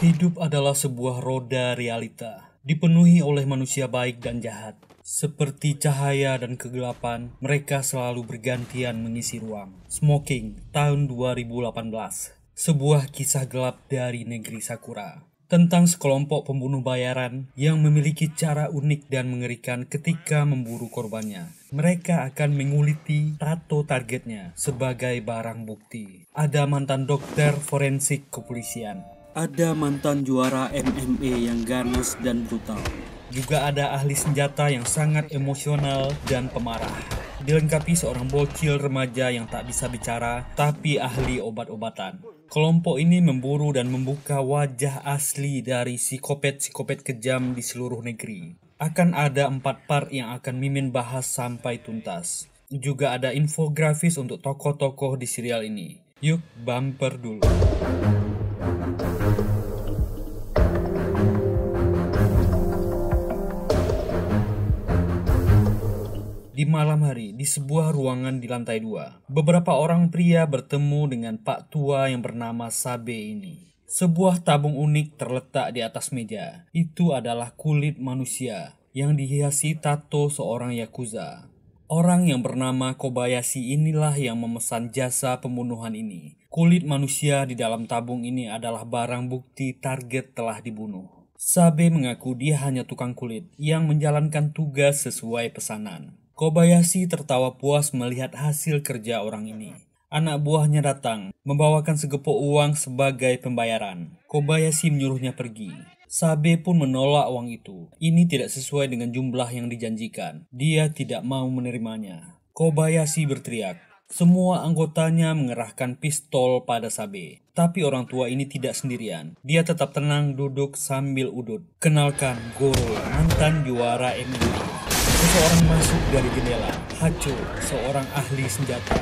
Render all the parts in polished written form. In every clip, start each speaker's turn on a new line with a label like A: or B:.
A: Hidup adalah sebuah roda realita, dipenuhi oleh manusia baik dan jahat. Seperti cahaya dan kegelapan, mereka selalu bergantian mengisi ruang. Smoking, tahun 2018. Sebuah kisah gelap dari negeri Sakura. Tentang sekelompok pembunuh bayaran yang memiliki cara unik dan mengerikan ketika memburu korbannya. Mereka akan menguliti tato targetnya sebagai barang bukti. Ada mantan dokter forensik kepolisian. Ada mantan juara MMA yang ganas dan brutal. Juga ada ahli senjata yang sangat emosional dan pemarah. Dilengkapi seorang bocil remaja yang tak bisa bicara, tapi ahli obat-obatan. Kelompok ini memburu dan membuka wajah asli dari psikopat-psikopat kejam di seluruh negeri. Akan ada 4 part yang akan Mimin bahas sampai tuntas. Juga ada infografis untuk tokoh-tokoh di serial ini. Yuk bumper dulu. Di malam hari, di sebuah ruangan di lantai 2, beberapa orang pria bertemu dengan Pak Tua yang bernama Sabe ini. Sebuah tabung unik terletak di atas meja. Itu adalah kulit manusia yang dihiasi tato seorang Yakuza. Orang yang bernama Kobayashi inilah yang memesan jasa pembunuhan ini. Kulit manusia di dalam tabung ini adalah barang bukti target telah dibunuh. Sabe mengaku dia hanya tukang kulit yang menjalankan tugas sesuai pesanan. Kobayashi tertawa puas melihat hasil kerja orang ini. Anak buahnya datang, membawakan segepok uang sebagai pembayaran. Kobayashi menyuruhnya pergi. Sabe pun menolak uang itu. Ini tidak sesuai dengan jumlah yang dijanjikan. Dia tidak mau menerimanya. Kobayashi berteriak. Semua anggotanya mengerahkan pistol pada Sabe. Tapi orang tua ini tidak sendirian. Dia tetap tenang duduk sambil udut. Kenalkan Goro, mantan juara MMA. Seseorang masuk dari jendela. Hacho, seorang ahli senjata.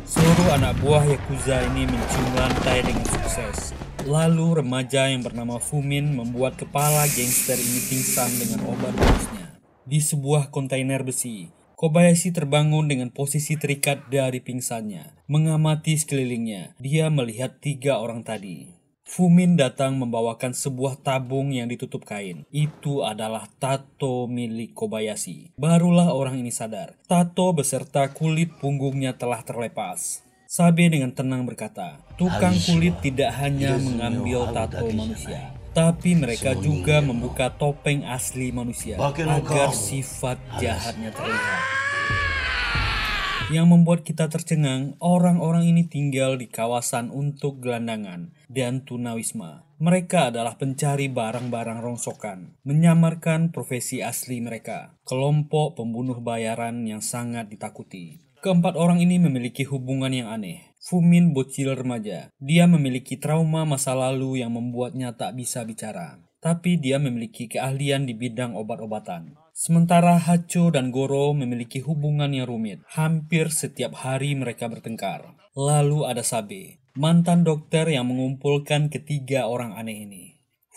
A: Seluruh anak buah Yakuza ini mencium lantai dengan sukses. Lalu remaja yang bernama Fumin membuat kepala gangster ini pingsan dengan obat biusnya. Di sebuah kontainer besi, Kobayashi terbangun dengan posisi terikat dari pingsannya. Mengamati sekelilingnya, dia melihat 3 orang tadi. Fumin datang membawakan sebuah tabung yang ditutup kain. Itu adalah tato milik Kobayashi. Barulah orang ini sadar, tato beserta kulit punggungnya telah terlepas. Sabe dengan tenang berkata, tukang kulit tidak hanya mengambil tato manusia, tapi mereka juga membuka topeng asli manusia agar sifat jahatnya terlihat. Yang membuat kita tercengang, orang-orang ini tinggal di kawasan untuk gelandangan dan tunawisma. Mereka adalah pencari barang-barang rongsokan, menyamarkan profesi asli mereka, kelompok pembunuh bayaran yang sangat ditakuti. Keempat orang ini memiliki hubungan yang aneh. Fumin bocil remaja. Dia memiliki trauma masa lalu yang membuatnya tak bisa bicara. Tapi dia memiliki keahlian di bidang obat-obatan. Sementara Hacho dan Goro memiliki hubungan yang rumit. Hampir setiap hari mereka bertengkar. Lalu ada Sabe, mantan dokter yang mengumpulkan ketiga orang aneh ini.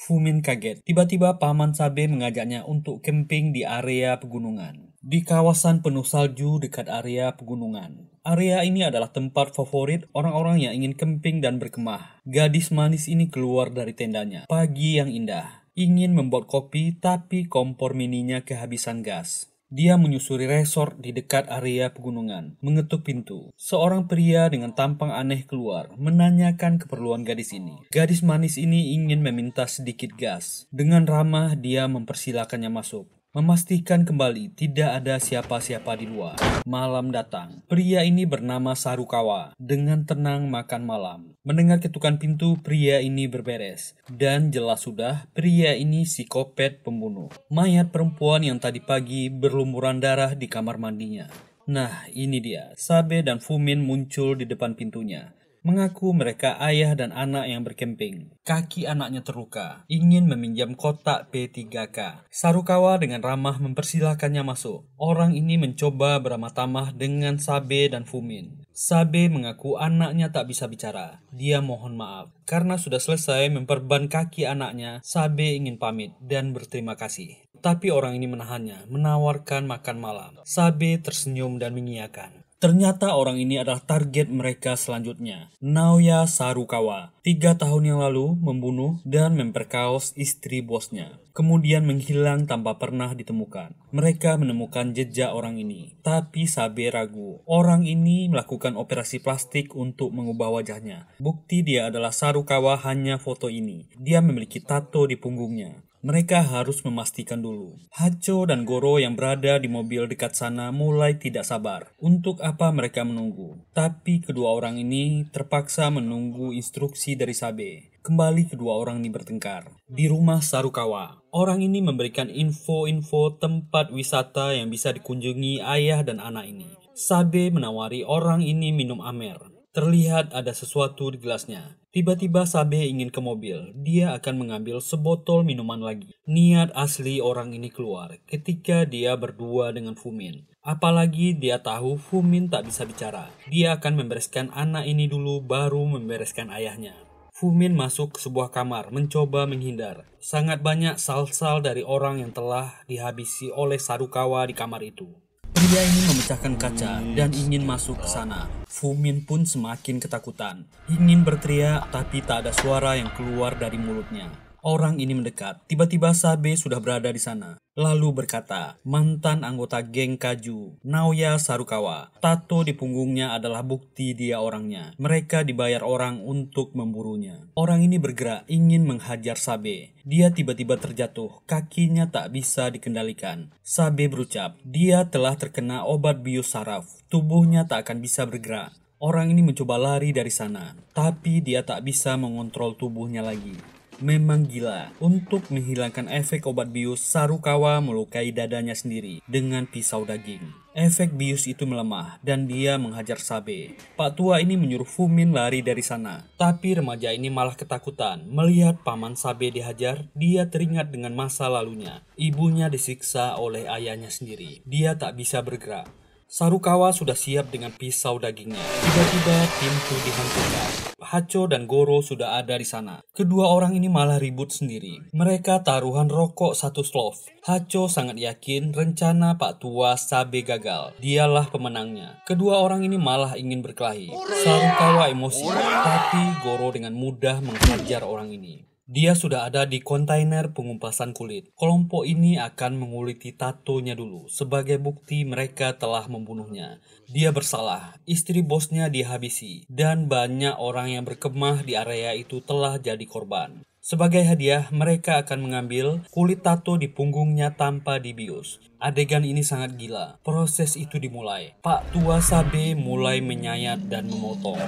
A: Fumin kaget. Tiba-tiba paman Sabe mengajaknya untuk camping di area pegunungan. Di kawasan penuh salju dekat area pegunungan. Area ini adalah tempat favorit orang-orang yang ingin camping dan berkemah. Gadis manis ini keluar dari tendanya. Pagi yang indah. Ingin membuat kopi tapi kompor mininya kehabisan gas. Dia menyusuri resort di dekat area pegunungan, mengetuk pintu. Seorang pria dengan tampang aneh keluar, menanyakan keperluan gadis ini. Gadis manis ini ingin meminta sedikit gas. Dengan ramah, dia mempersilakannya masuk. Memastikan kembali tidak ada siapa-siapa di luar. Malam datang. Pria ini bernama Sarukawa. Dengan tenang makan malam. Mendengar ketukan pintu, pria ini berberes. Dan jelas sudah, pria ini psikopat pembunuh. Mayat perempuan yang tadi pagi berlumuran darah di kamar mandinya. Nah, ini dia. Sabe dan Fumin muncul di depan pintunya. mengaku mereka ayah dan anak yang berkemping. Kaki anaknya terluka, ingin meminjam kotak P3K. Sarukawa dengan ramah mempersilahkannya masuk. Orang ini mencoba beramah tamah dengan Sabe dan Fumin. Sabe mengaku anaknya tak bisa bicara. Dia mohon maaf. Karena sudah selesai memperban kaki anaknya, Sabe ingin pamit dan berterima kasih. Tapi orang ini menahannya, menawarkan makan malam. Sabe tersenyum dan mengiyakan. Ternyata orang ini adalah target mereka selanjutnya. Naoya Sarukawa, 3 tahun yang lalu membunuh dan memperkaos istri bosnya. Kemudian menghilang tanpa pernah ditemukan. Mereka menemukan jejak orang ini. Tapi Sabe ragu. Orang ini melakukan operasi plastik untuk mengubah wajahnya. Bukti dia adalah Sarukawa hanya foto ini. Dia memiliki tato di punggungnya. Mereka harus memastikan dulu. Hacho dan Goro yang berada di mobil dekat sana mulai tidak sabar. Untuk apa mereka menunggu? Tapi kedua orang ini terpaksa menunggu instruksi dari Sabe. Kembali kedua orang ini bertengkar. Di rumah Sarukawa, orang ini memberikan info-info tempat wisata yang bisa dikunjungi ayah dan anak ini. Sabe menawari orang ini minum amer. Terlihat ada sesuatu di gelasnya. Tiba-tiba Sabe ingin ke mobil. Dia akan mengambil sebotol minuman lagi. Niat asli orang ini keluar ketika dia berdua dengan Fumin. Apalagi dia tahu Fumin tak bisa bicara. Dia akan membereskan anak ini dulu baru membereskan ayahnya. Fumin masuk ke sebuah kamar mencoba menghindar. Sangat banyak sal-sal dari orang yang telah dihabisi oleh Sarukawa di kamar itu. Pria ini memecahkan kaca dan ingin masuk ke sana. Fumin pun semakin ketakutan. Ingin berteriak tapi tak ada suara yang keluar dari mulutnya. Orang ini mendekat. Tiba-tiba Sabe sudah berada di sana. Lalu berkata, mantan anggota geng Kaju, Naoya Sarukawa. Tato di punggungnya adalah bukti dia orangnya. Mereka dibayar orang untuk memburunya. Orang ini bergerak ingin menghajar Sabe. Dia tiba-tiba terjatuh, kakinya tak bisa dikendalikan. Sabe berucap, dia telah terkena obat bius saraf. Tubuhnya tak akan bisa bergerak. Orang ini mencoba lari dari sana, tapi dia tak bisa mengontrol tubuhnya lagi. Memang gila. Untuk menghilangkan efek obat bius, Sarukawa melukai dadanya sendiri dengan pisau daging. Efek bius itu melemah dan dia menghajar Sabe. Pak tua ini menyuruh Fumin lari dari sana. Tapi remaja ini malah ketakutan. Melihat paman Sabe dihajar, dia teringat dengan masa lalunya. Ibunya disiksa oleh ayahnya sendiri. Dia tak bisa bergerak. Sarukawa sudah siap dengan pisau dagingnya. Tiba-tiba pintu dihentikan. Hacho dan Goro sudah ada di sana. Kedua orang ini malah ribut sendiri. Mereka taruhan rokok satu slov. Hacho sangat yakin rencana Pak Tua Sabe gagal. Dialah pemenangnya. Kedua orang ini malah ingin berkelahi. Sarukawa emosi, tapi Goro dengan mudah menghajar orang ini. Dia sudah ada di kontainer pengumpasan kulit. Kelompok ini akan menguliti tatonya dulu. Sebagai bukti mereka telah membunuhnya. Dia bersalah. Istri bosnya dihabisi. Dan banyak orang yang berkemah di area itu telah jadi korban. Sebagai hadiah, mereka akan mengambil kulit tato di punggungnya tanpa dibius. Adegan ini sangat gila. Proses itu dimulai. Pak Tua Sabe mulai menyayat dan memotong.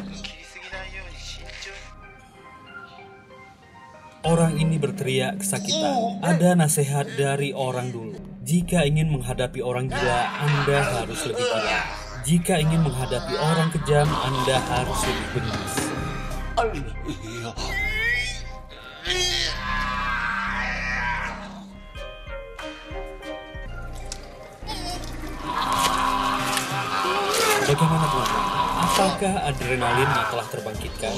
A: Orang ini berteriak kesakitan. Ada nasihat dari orang dulu. Jika ingin menghadapi orang gila, Anda harus lebih gila. Jika ingin menghadapi orang kejam, Anda harus lebih bengis. Bagaimana teman-teman? Apakah adrenalin yang telah terbangkitkan?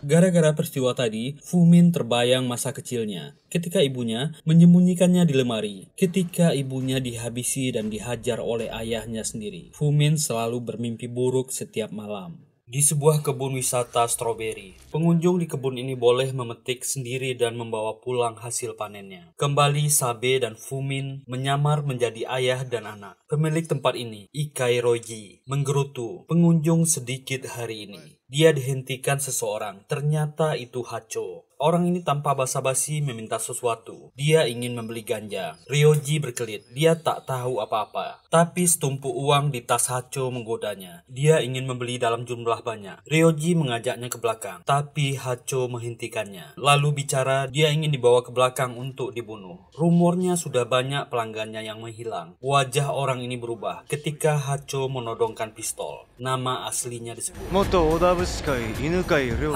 A: Gara-gara peristiwa tadi, Fumin terbayang masa kecilnya. Ketika ibunya menyembunyikannya di lemari. Ketika ibunya dihabisi dan dihajar oleh ayahnya sendiri. Fumin selalu bermimpi buruk setiap malam. Di sebuah kebun wisata stroberi, pengunjung di kebun ini boleh memetik sendiri dan membawa pulang hasil panennya. Kembali Sabe dan Fumin menyamar menjadi ayah dan anak. Pemilik tempat ini, Ikai Roji, menggerutu pengunjung sedikit hari ini. Dia dihentikan seseorang, ternyata itu Hacho. Orang ini tanpa basa-basi meminta sesuatu. Dia ingin membeli ganja. Ryoji berkelit. Dia tak tahu apa-apa. Tapi setumpuk uang di tas Hacho menggodanya. Dia ingin membeli dalam jumlah banyak. Ryoji mengajaknya ke belakang. Tapi Hacho menghentikannya. Lalu bicara, dia ingin dibawa ke belakang untuk dibunuh. Rumornya sudah banyak pelanggannya yang menghilang. Wajah orang ini berubah ketika Hacho menodongkan pistol. Nama aslinya disebut.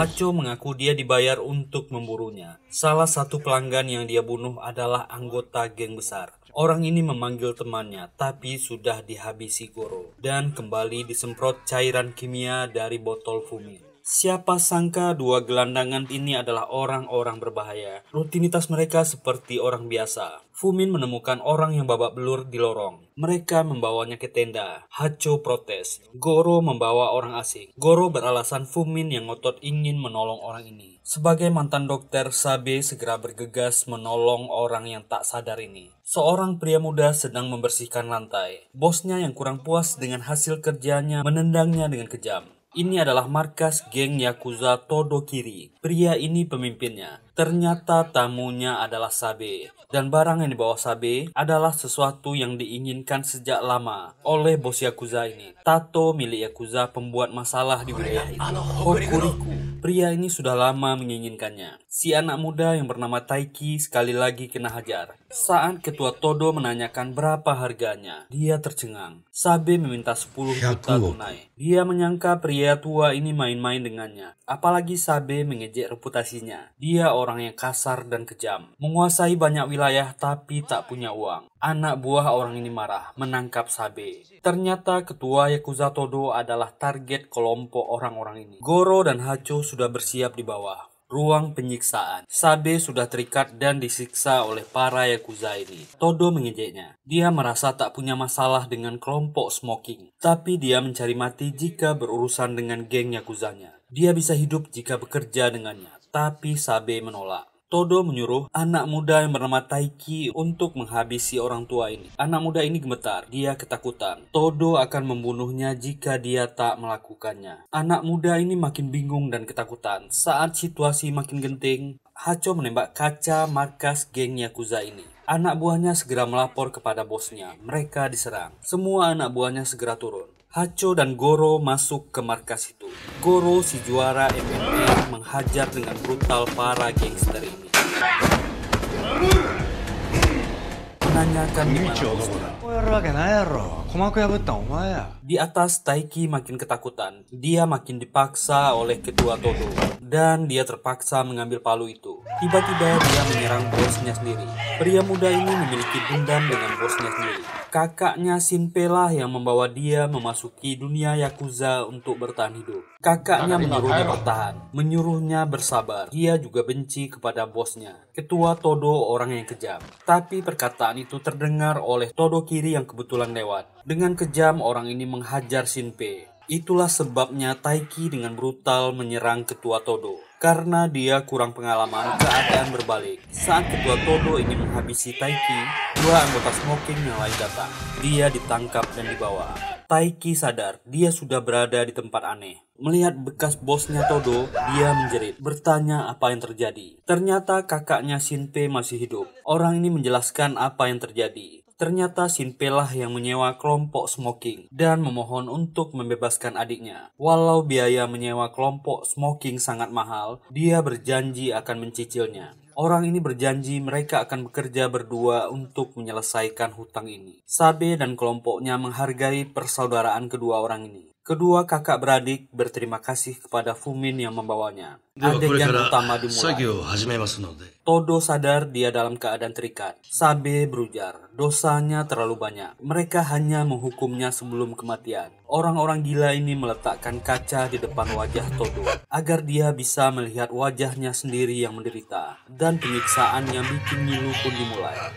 A: Hacho mengaku dia dibayar untuk memburunya. Salah satu pelanggan yang dia bunuh adalah anggota geng besar. Orang ini memanggil temannya, tapi sudah dihabisi Goro. Dan kembali disemprot cairan kimia dari botol Fumin. Siapa sangka dua gelandangan ini adalah orang-orang berbahaya. Rutinitas mereka seperti orang biasa. Fumin menemukan orang yang babak belur di lorong. Mereka membawanya ke tenda. Hacho protes. Goro membawa orang asing. Goro beralasan Fumin yang ngotot ingin menolong orang ini. Sebagai mantan dokter, Sabe segera bergegas menolong orang yang tak sadar ini. Seorang pria muda sedang membersihkan lantai. Bosnya yang kurang puas dengan hasil kerjanya menendangnya dengan kejam. Ini adalah markas geng Yakuza Todo Kiri. Pria ini pemimpinnya. Ternyata tamunya adalah Sabe. Dan barang yang dibawa Sabe adalah sesuatu yang diinginkan sejak lama oleh bos Yakuza ini. Tato milik Yakuza pembuat masalah di wilayah itu. Hokuriku. Pria ini sudah lama menginginkannya. Si anak muda yang bernama Taiki sekali lagi kena hajar. Saat ketua Todo menanyakan berapa harganya, dia tercengang. Sabe meminta 10 juta tunai. Dia menyangka pria tua ini main-main dengannya. Apalagi Sabe mengejek reputasinya. Dia orang yang kasar dan kejam. Menguasai banyak wilayah tapi tak punya uang. Anak buah orang ini marah, menangkap Sabe. Ternyata ketua Yakuza Todo adalah target kelompok orang-orang ini. Goro dan Hacho sudah bersiap di bawah ruang penyiksaan. Sabe sudah terikat dan disiksa oleh para Yakuza ini. Todo mengejeknya. Dia merasa tak punya masalah dengan kelompok smoking. Tapi dia mencari mati jika berurusan dengan geng Yakuzanya. Dia bisa hidup jika bekerja dengannya. Tapi Sabe menolak. Todo menyuruh anak muda yang bernama Taiki untuk menghabisi orang tua ini. Anak muda ini gemetar, dia ketakutan. Todo akan membunuhnya jika dia tak melakukannya. Anak muda ini makin bingung dan ketakutan. Saat situasi makin genting, Hacho menembak kaca markas geng Yakuza ini. Anak buahnya segera melapor kepada bosnya. Mereka diserang. Semua anak buahnya segera turun. Hacho dan Goro masuk ke markas itu. Goro, si juara MMA, menghajar dengan brutal para gangster ini. Menanyakan di mana bosnya. Di atas, Taiki makin ketakutan. Dia makin dipaksa oleh ketua Todo. Dan dia terpaksa mengambil palu itu. Tiba-tiba dia menyerang bosnya sendiri. Pria muda ini memiliki dendam dengan bosnya sendiri. Kakaknya Shinpei lah yang membawa dia memasuki dunia Yakuza untuk bertahan hidup. Kakaknya menyuruhnya bertahan, menyuruhnya bersabar. Dia juga benci kepada bosnya. Ketua Todo orang yang kejam. Tapi perkataan itu terdengar oleh Todo Kiri yang kebetulan lewat. Dengan kejam orang ini menghajar Shinpei. Itulah sebabnya Taiki dengan brutal menyerang ketua Todo. Karena dia kurang pengalaman, keadaan berbalik. Saat ketua Todo ingin menghabisi Taiki, dua anggota smoking yang lain datang. Dia ditangkap dan dibawa. Taiki sadar, dia sudah berada di tempat aneh. Melihat bekas bosnya Todo, dia menjerit, bertanya apa yang terjadi. Ternyata kakaknya Shinpei masih hidup. Orang ini menjelaskan apa yang terjadi. Ternyata Shinpei lah yang menyewa kelompok smoking dan memohon untuk membebaskan adiknya. Walau biaya menyewa kelompok smoking sangat mahal, dia berjanji akan mencicilnya. Orang ini berjanji mereka akan bekerja berdua untuk menyelesaikan hutang ini. Sabe dan kelompoknya menghargai persaudaraan kedua orang ini. Kedua kakak beradik berterima kasih kepada Fumin yang membawanya. Adegan utama dimulai. Todo sadar dia dalam keadaan terikat. Sabe berujar, dosanya terlalu banyak. Mereka hanya menghukumnya sebelum kematian. Orang-orang gila ini meletakkan kaca di depan wajah Todo agar dia bisa melihat wajahnya sendiri yang menderita. Dan penyiksaan yang bikin ngilu pun dimulai.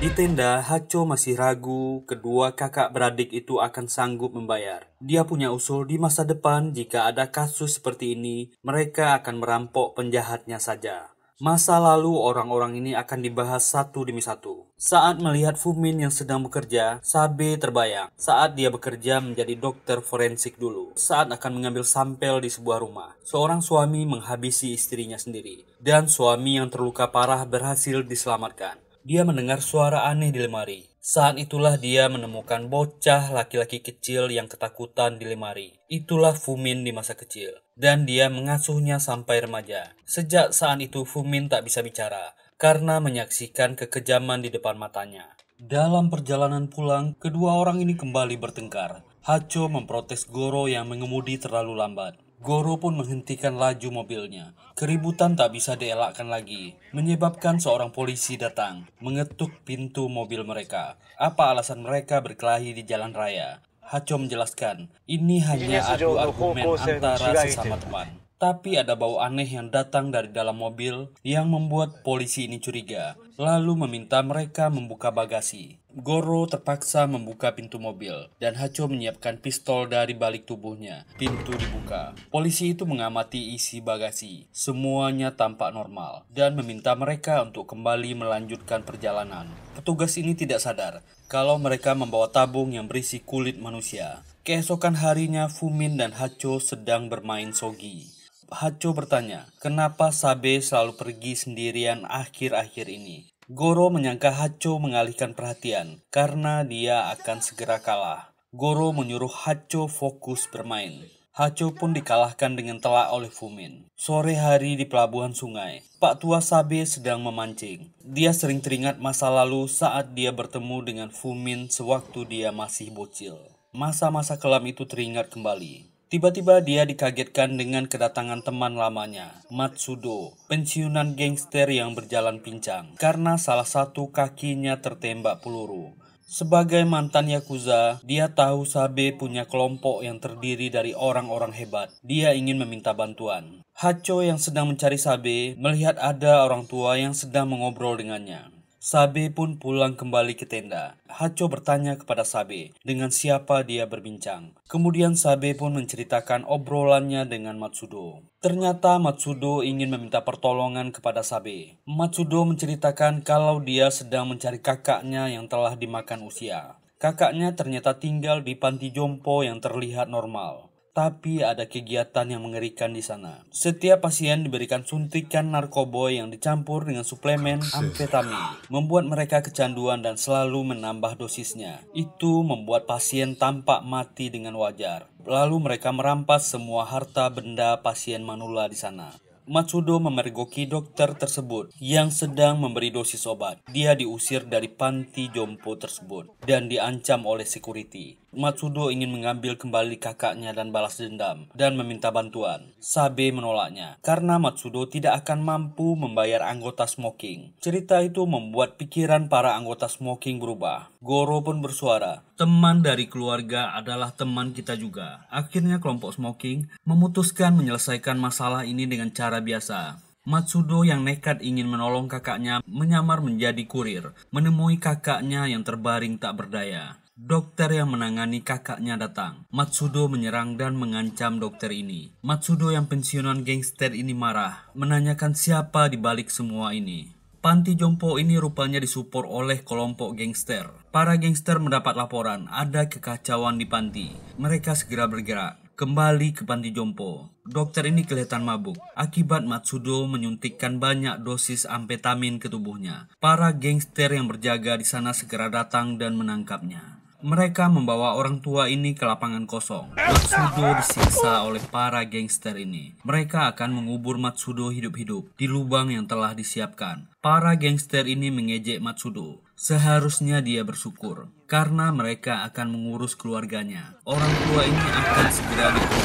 A: Di tenda, Hacho masih ragu kedua kakak beradik itu akan sanggup membayar. Dia punya usul di masa depan jika ada kasus seperti ini, mereka akan merampok penjahatnya saja. Masa lalu orang-orang ini akan dibahas satu demi satu. Saat melihat Fumin yang sedang bekerja, Sabe terbayang. Saat dia bekerja menjadi dokter forensik dulu. Saat akan mengambil sampel di sebuah rumah. Seorang suami menghabisi istrinya sendiri. Dan suami yang terluka parah berhasil diselamatkan. Dia mendengar suara aneh di lemari. Saat itulah dia menemukan bocah laki-laki kecil yang ketakutan di lemari. Itulah Fumin di masa kecil. Dan dia mengasuhnya sampai remaja. Sejak saat itu Fumin tak bisa bicara karena menyaksikan kekejaman di depan matanya. Dalam perjalanan pulang, kedua orang ini kembali bertengkar. Hacho memprotes Goro yang mengemudi terlalu lambat. Goro pun menghentikan laju mobilnya. Keributan tak bisa dielakkan lagi, menyebabkan seorang polisi datang, mengetuk pintu mobil mereka. Apa alasan mereka berkelahi di jalan raya? Hacho menjelaskan, ini hanya adu argumen antara sesama teman. Tapi ada bau aneh yang datang dari dalam mobil yang membuat polisi ini curiga, lalu meminta mereka membuka bagasi. Goro terpaksa membuka pintu mobil, dan Hacho menyiapkan pistol dari balik tubuhnya. Pintu dibuka. Polisi itu mengamati isi bagasi. Semuanya tampak normal, dan meminta mereka untuk kembali melanjutkan perjalanan. Petugas ini tidak sadar kalau mereka membawa tabung yang berisi kulit manusia. Keesokan harinya, Fumin dan Hacho sedang bermain sogi. Hacho bertanya, kenapa Sabe selalu pergi sendirian akhir-akhir ini? Goro menyangka Hacho mengalihkan perhatian karena dia akan segera kalah. Goro menyuruh Hacho fokus bermain. Hacho pun dikalahkan dengan telak oleh Fumin. Sore hari di pelabuhan sungai, Pak Tua Sabe sedang memancing. Dia sering teringat masa lalu saat dia bertemu dengan Fumin sewaktu dia masih bocil. Masa-masa kelam itu teringat kembali. Tiba-tiba dia dikagetkan dengan kedatangan teman lamanya, Matsudo, pensiunan gangster yang berjalan pincang karena salah satu kakinya tertembak peluru. Sebagai mantan Yakuza, dia tahu Sabe punya kelompok yang terdiri dari orang-orang hebat. Dia ingin meminta bantuan. Hacho yang sedang mencari Sabe melihat ada orang tua yang sedang mengobrol dengannya. Sabe pun pulang kembali ke tenda. Hacho bertanya kepada Sabe dengan siapa dia berbincang. Kemudian Sabe pun menceritakan obrolannya dengan Matsudo. Ternyata Matsudo ingin meminta pertolongan kepada Sabe. Matsudo menceritakan kalau dia sedang mencari kakaknya yang telah dimakan usia. Kakaknya ternyata tinggal di panti jompo yang terlihat normal. Tapi ada kegiatan yang mengerikan di sana. Setiap pasien diberikan suntikan narkoboy yang dicampur dengan suplemen amfetamin, membuat mereka kecanduan dan selalu menambah dosisnya. Itu membuat pasien tampak mati dengan wajar. Lalu mereka merampas semua harta benda pasien manula di sana. Matsudo memergoki dokter tersebut yang sedang memberi dosis obat. Dia diusir dari panti jompo tersebut dan diancam oleh security. Matsudo ingin mengambil kembali kakaknya dan balas dendam dan meminta bantuan. Sabe menolaknya karena Matsudo tidak akan mampu membayar anggota smoking. Cerita itu membuat pikiran para anggota smoking berubah. Goro pun bersuara, teman dari keluarga adalah teman kita juga. Akhirnya kelompok smoking memutuskan menyelesaikan masalah ini dengan cara biasa. Matsudo yang nekat ingin menolong kakaknya menyamar menjadi kurir, menemui kakaknya yang terbaring tak berdaya. Dokter yang menangani kakaknya datang. Matsudo menyerang dan mengancam dokter ini. Matsudo yang pensiunan gangster ini marah, menanyakan siapa di balik semua ini. Panti jompo ini rupanya disupport oleh kelompok gangster. Para gangster mendapat laporan ada kekacauan di panti. Mereka segera bergerak kembali ke panti jompo. Dokter ini kelihatan mabuk akibat Matsudo menyuntikkan banyak dosis amfetamin ke tubuhnya. Para gangster yang berjaga di sana segera datang dan menangkapnya. Mereka membawa orang tua ini ke lapangan kosong. Matsudo disiksa oleh para gangster ini. Mereka akan mengubur Matsudo hidup-hidup di lubang yang telah disiapkan. Para gangster ini mengejek Matsudo. Seharusnya dia bersyukur karena mereka akan mengurus keluarganya. Orang tua ini akan segera dihukum.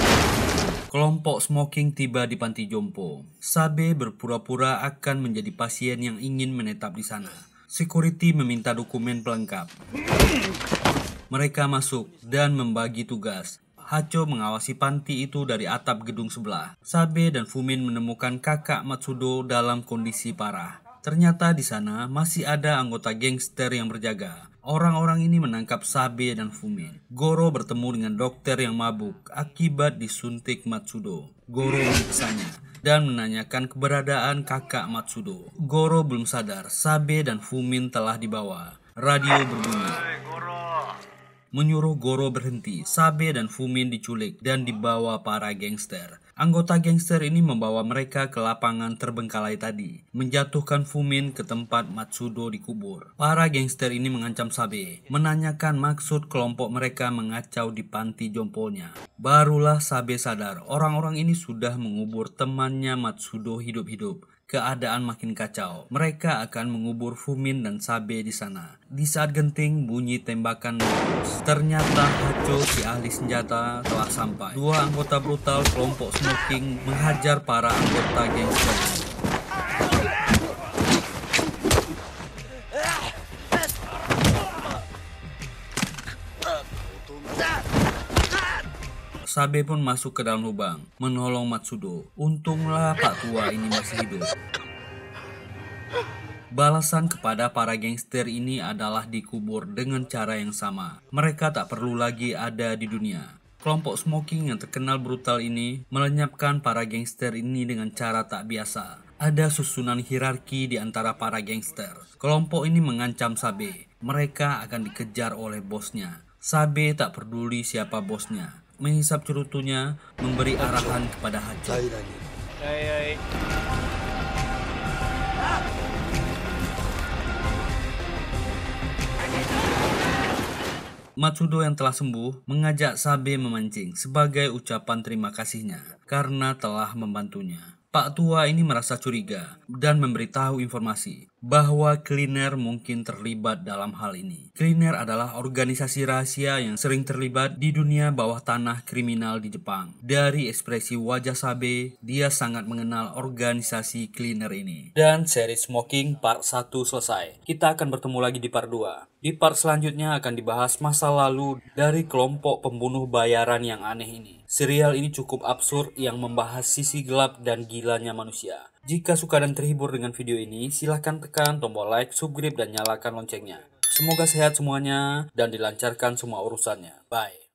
A: Kelompok smoking tiba di panti jompo. Sabe berpura-pura akan menjadi pasien yang ingin menetap di sana. Security meminta dokumen pelengkap. Mereka masuk dan membagi tugas. Hacho mengawasi panti itu dari atap gedung sebelah. Sabe dan Fumin menemukan kakak Matsudo dalam kondisi parah. Ternyata di sana masih ada anggota gangster yang berjaga. Orang-orang ini menangkap Sabe dan Fumin. Goro bertemu dengan dokter yang mabuk akibat disuntik Matsudo. Goro mempesanya dan menanyakan keberadaan kakak Matsudo. Goro belum sadar Sabe dan Fumin telah dibawa. Radio berbunyi, menyuruh Goro berhenti. Sabe dan Fumin diculik dan dibawa para gangster. Anggota gangster ini membawa mereka ke lapangan terbengkalai tadi, menjatuhkan Fumin ke tempat Matsudo dikubur. Para gangster ini mengancam Sabe, menanyakan maksud kelompok mereka mengacau di panti jompolnya. Barulah Sabe sadar orang-orang ini sudah mengubur temannya Matsudo hidup-hidup. Keadaan makin kacau. Mereka akan mengubur Fumin dan Sabe di sana. Di saat genting, bunyi tembakan meletus. Ternyata Hacho, si ahli senjata, telah sampai. Dua anggota brutal kelompok Smoking menghajar para anggota gangster. Sabe pun masuk ke dalam lubang, menolong Matsudo. Untunglah Pak Tua ini masih hidup. Balasan kepada para gangster ini adalah dikubur dengan cara yang sama. Mereka tak perlu lagi ada di dunia. Kelompok Smoking yang terkenal brutal ini melenyapkan para gangster ini dengan cara tak biasa. Ada susunan hierarki di antara para gangster. Kelompok ini mengancam Sabe. Mereka akan dikejar oleh bosnya. Sabe tak peduli siapa bosnya. Menghisap cerutunya, memberi arahan kepada Hacho. Matsudo yang telah sembuh mengajak Sabe memancing sebagai ucapan terima kasihnya karena telah membantunya. Pak Tua ini merasa curiga dan memberitahu informasi bahwa Cleaner mungkin terlibat dalam hal ini. Cleaner adalah organisasi rahasia yang sering terlibat di dunia bawah tanah kriminal di Jepang. Dari ekspresi wajah Sabe, dia sangat mengenal organisasi Cleaner ini. Dan seri Smoking part 1 selesai. Kita akan bertemu lagi di part 2. Di part selanjutnya akan dibahas masa lalu dari kelompok pembunuh bayaran yang aneh ini. Serial ini cukup absurd yang membahas sisi gelap dan gilanya manusia. Jika suka dan terhibur dengan video ini, silahkan tekan tombol like, subscribe, dan nyalakan loncengnya. Semoga sehat semuanya dan dilancarkan semua urusannya. Bye.